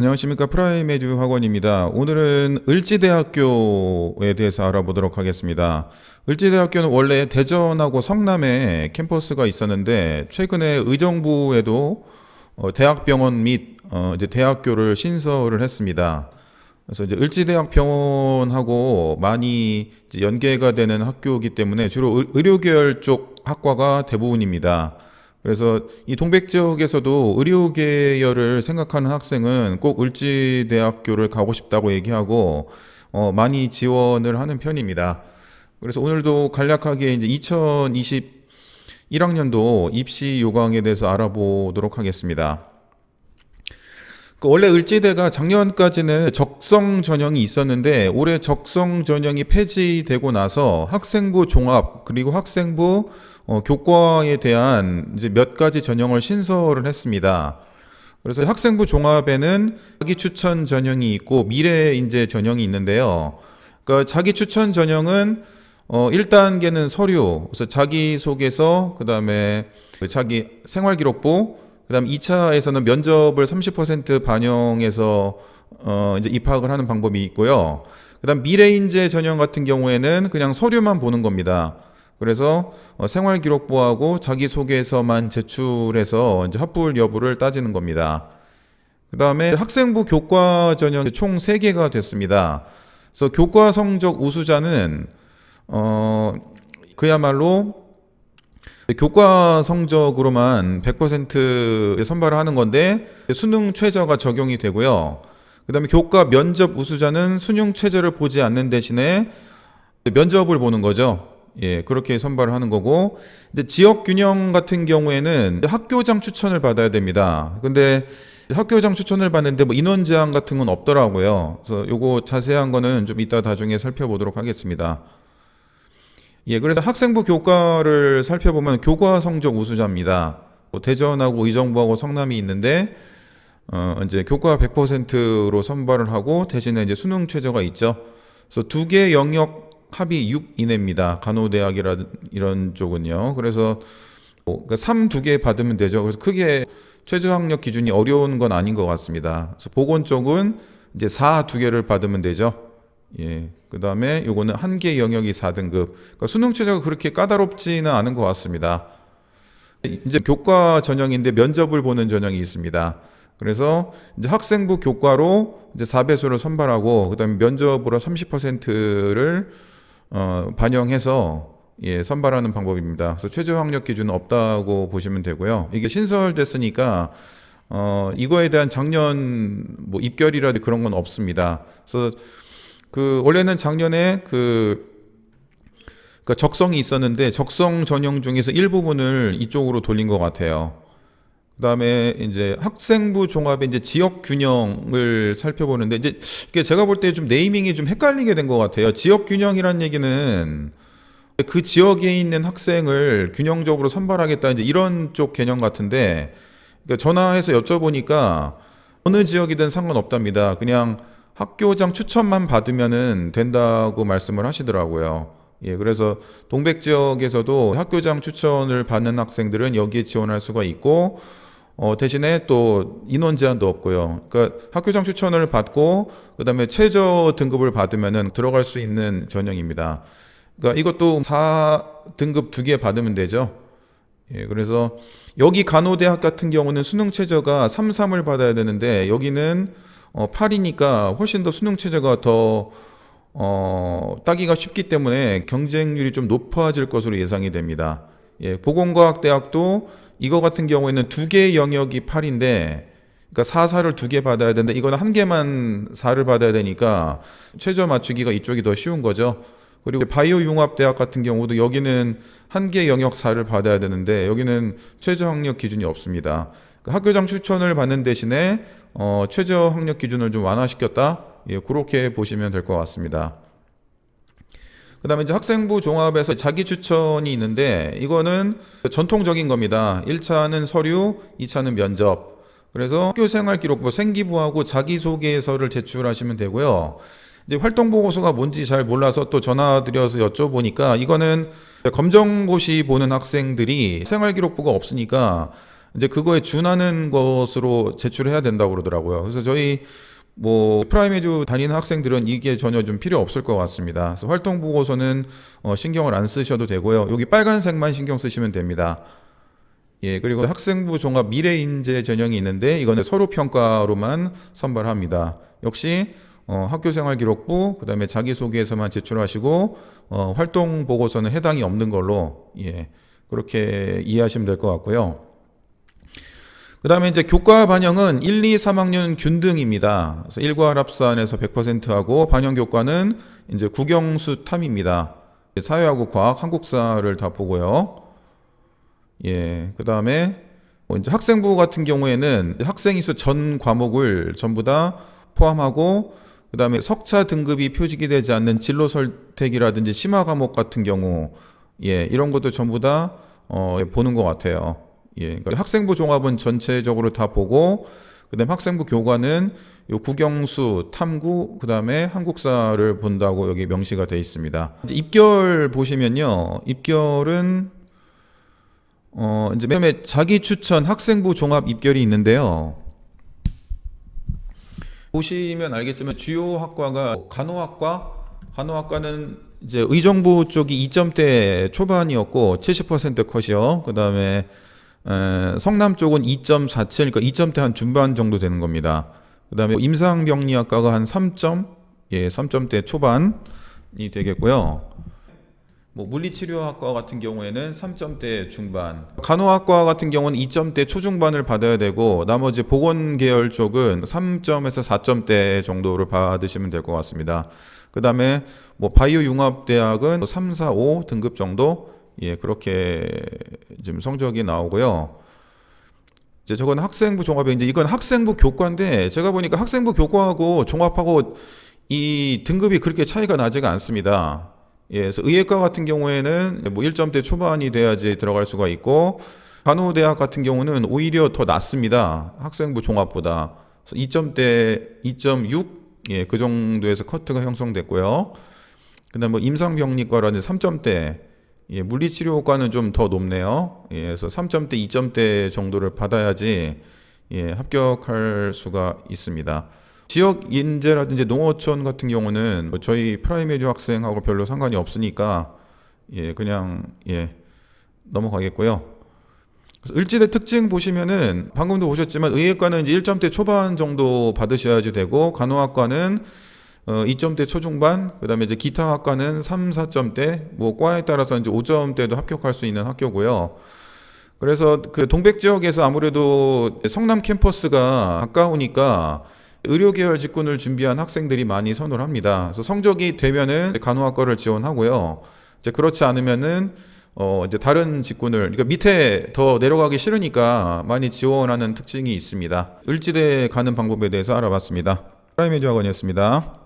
안녕하십니까. 프라임에듀 학원입니다. 오늘은 을지대학교에 대해서 알아보도록 하겠습니다. 을지대학교는 원래 대전하고 성남에 캠퍼스가 있었는데 최근에 의정부에도 대학병원 및 이제 대학교를 신설을 했습니다. 그래서 이제 을지대학병원하고 많이 이제 연계가 되는 학교이기 때문에 주로 의료계열 쪽 학과가 대부분입니다. 그래서 이 동백 지역에서도 의료 계열을 생각하는 학생은 꼭 을지대학교를 가고 싶다고 얘기하고 많이 지원을 하는 편입니다. 그래서 오늘도 간략하게 이제 2021학년도 입시 요강에 대해서 알아보도록 하겠습니다. 원래 을지대가 작년까지는 적성 전형이 있었는데 올해 적성 전형이 폐지되고 나서 학생부 종합 그리고 학생부 교과에 대한 이제 몇 가지 전형을 신설을 했습니다. 그래서 학생부 종합에는 자기 추천 전형이 있고 미래 인재 전형이 있는데요. 그러니까 자기 추천 전형은 1단계는 서류, 그래서 자기소개서, 그 다음에 자기 생활기록부, 그 다음 2차에서는 면접을 30% 반영해서 이제 입학을 하는 방법이 있고요. 그 다음 미래인재 전형 같은 경우에는 그냥 서류만 보는 겁니다. 그래서 생활기록부하고 자기소개서만 제출해서 이제 합불 여부를 따지는 겁니다. 그 다음에 학생부 교과 전형이 총 3개가 됐습니다. 그래서 교과 성적 우수자는 그야말로 교과 성적으로만 100% 선발을 하는 건데 수능 최저가 적용이 되고요. 그 다음에 교과 면접 우수자는 수능 최저를 보지 않는 대신에 면접을 보는 거죠. 예, 그렇게 선발을 하는 거고, 이제 지역 균형 같은 경우에는 학교장 추천을 받아야 됩니다. 근데 학교장 추천을 받는데 뭐 인원 제한 같은 건 없더라고요. 그래서 요거 자세한 거는 좀 이따 나중에 살펴보도록 하겠습니다. 예, 그래서 학생부 교과를 살펴보면 교과 성적 우수자입니다. 대전하고 의정부하고 성남이 있는데 이제 교과 100%로 선발을 하고 대신에 이제 수능 최저가 있죠. 그래서 2개 영역 합이 6 이내입니다. 간호대학이라 이런 쪽은요. 그래서 3 2개 받으면 되죠. 그래서 크게 최저 학력 기준이 어려운 건 아닌 것 같습니다. 그래서 보건 쪽은 이제 4 2개를 받으면 되죠. 예. 그 다음에 요거는 1개 영역이 4등급. 그러니까 수능 최저가 그렇게 까다롭지는 않은 것 같습니다. 이제 교과 전형인데 면접을 보는 전형이 있습니다. 그래서 이제 학생부 교과로 이제 4배수를 선발하고 그다음에 면접으로 30%를 반영해서 예, 선발하는 방법입니다. 그래서 최저 학력 기준은 없다고 보시면 되고요. 이게 신설됐으니까 이거에 대한 작년 뭐 입결이라든지 그런 건 없습니다. 그래서 원래는 작년에 그러니까 적성이 있었는데 적성 전형 중에서 일부분을 이쪽으로 돌린 것 같아요. 그 다음에 이제 학생부 종합의 이제 지역 균형을 살펴보는데 이제 이게 제가 볼 때 좀 네이밍이 좀 헷갈리게 된 것 같아요. 지역 균형이라는 얘기는 그 지역에 있는 학생을 균형적으로 선발하겠다 이제 이런 쪽 개념 같은데 그러니까 전화해서 여쭤보니까 어느 지역이든 상관없답니다. 그냥 학교장 추천만 받으면은 된다고 말씀을 하시더라고요. 예, 그래서 동백 지역에서도 학교장 추천을 받는 학생들은 여기에 지원할 수가 있고 대신에 또 인원 제한도 없고요. 그러니까 학교장 추천을 받고 그다음에 최저 등급을 받으면은 들어갈 수 있는 전형입니다. 그러니까 이것도 4등급 2개 받으면 되죠. 예, 그래서 여기 간호대학 같은 경우는 수능 최저가 3, 3을 받아야 되는데 여기는 8이니까 훨씬 더 수능 최저가 더 따기가 쉽기 때문에 경쟁률이 좀 높아질 것으로 예상이 됩니다. 예, 보건과학대학도 이거 같은 경우에는 2개 영역이 8인데 그러니까 4, 4를 2개 받아야 되는데 이거는 1개만 4를 받아야 되니까 최저 맞추기가 이쪽이 더 쉬운 거죠. 그리고 바이오융합대학 같은 경우도 여기는 1개 영역 4를 받아야 되는데 여기는 최저 학력 기준이 없습니다. 학교장 추천을 받는 대신에 최저 학력 기준을 좀 완화시켰다. 예, 그렇게 보시면 될 것 같습니다. 그 다음에 이제 학생부 종합에서 자기 추천이 있는데 이거는 전통적인 겁니다. 1차는 서류, 2차는 면접. 그래서 학교생활기록부 생기부하고 자기소개서를 제출하시면 되고요. 이제 활동보고서가 뭔지 잘 몰라서 또 전화드려서 여쭤보니까 이거는 검정고시 보는 학생들이 생활기록부가 없으니까 이제 그거에 준하는 것으로 제출해야 된다고 그러더라고요. 그래서 저희 뭐 프라이메드 다니는 학생들은 이게 전혀 좀 필요 없을 것 같습니다. 그래서 활동 보고서는 신경을 안 쓰셔도 되고요. 여기 빨간색만 신경 쓰시면 됩니다. 예, 그리고 학생부 종합 미래인재 전형이 있는데 이거는 서류 평가로만 선발합니다. 역시 학교생활기록부, 그다음에 자기소개서만 제출하시고 활동 보고서는 해당이 없는 걸로 예, 그렇게 이해하시면 될 것 같고요. 그 다음에 이제 교과 반영은 1, 2, 3학년 균등입니다. 그래서 일괄 합산에서 100%하고 반영 교과는 이제 국영수 탐입니다. 사회하고 과학, 한국사를 다 보고요. 예, 그 다음에 이제 학생부 같은 경우에는 학생이 수 전 과목을 전부 다 포함하고, 그 다음에 석차 등급이 표직이 되지 않는 진로 선택이라든지 심화 과목 같은 경우, 예, 이런 것도 전부 다 보는 것 같아요. 예, 그러니까 학생부 종합은 전체적으로 다 보고, 그다음 학생부 교과는 요 국영수, 탐구, 그다음에 한국사를 본다고 여기 명시가 되어 있습니다. 이제 입결 보시면요, 입결은 이제 맨 처음에 자기 추천 학생부 종합 입결이 있는데요. 보시면 알겠지만 주요 학과가 간호학과는 이제 의정부 쪽이 2점대 초반이었고 70% 컷이요. 그다음에 성남 쪽은 2.47, 그러니까 2점대 한 중반 정도 되는 겁니다. 그다음에 임상병리학과가 한 3점대 초반이 되겠고요. 뭐 물리치료학과 같은 경우에는 3점대 중반, 간호학과 같은 경우는 2점대 초중반을 받아야 되고, 나머지 보건 계열 쪽은 3점에서 4점대 정도를 받으시면 될 것 같습니다. 그 다음에 뭐 바이오 융합대학은 3, 4, 5 등급 정도, 예, 그렇게 지금 성적이 나오고요. 이제 저건 학생부 종합에, 이제 이건 학생부 교과인데, 제가 보니까 학생부 교과하고 종합하고 이 등급이 그렇게 차이가 나지가 않습니다. 예, 그래서 의예과 같은 경우에는 뭐 1점대 초반이 돼야지 들어갈 수가 있고, 간호대학 같은 경우는 오히려 더 낮습니다. 학생부 종합보다. 그래서 2점대 2.6, 예, 그 정도에서 커트가 형성됐고요. 그다음 뭐 임상병리과라든지 3점대, 예, 물리치료과는 좀 더 높네요. 예, 그래서 3점대, 2점대 정도를 받아야지 예, 합격할 수가 있습니다. 지역 인재라든지 농어촌 같은 경우는 뭐 저희 프라이메리 학생하고 별로 상관이 없으니까 예, 그냥 예, 넘어가겠고요. 그래서 을지대 특징 보시면은 방금도 보셨지만 의예과는 이제 1점대 초반 정도 받으셔야지 되고, 간호학과는 2점대 초중반, 그다음에 이제 기타학과는 3, 4점대, 뭐 과에 따라서 이제 5점대도 합격할 수 있는 학교고요. 그래서 그 동백 지역에서 아무래도 성남 캠퍼스가 가까우니까 의료 계열 직군을 준비한 학생들이 많이 선호를 합니다. 그래서 성적이 되면은 간호학과를 지원하고요. 이제 그렇지 않으면은 이제 다른 직군을, 그러니까 밑에 더 내려가기 싫으니까 많이 지원하는 특징이 있습니다. 을지대 가는 방법에 대해서 알아봤습니다. 프라이메디 학원이었습니다.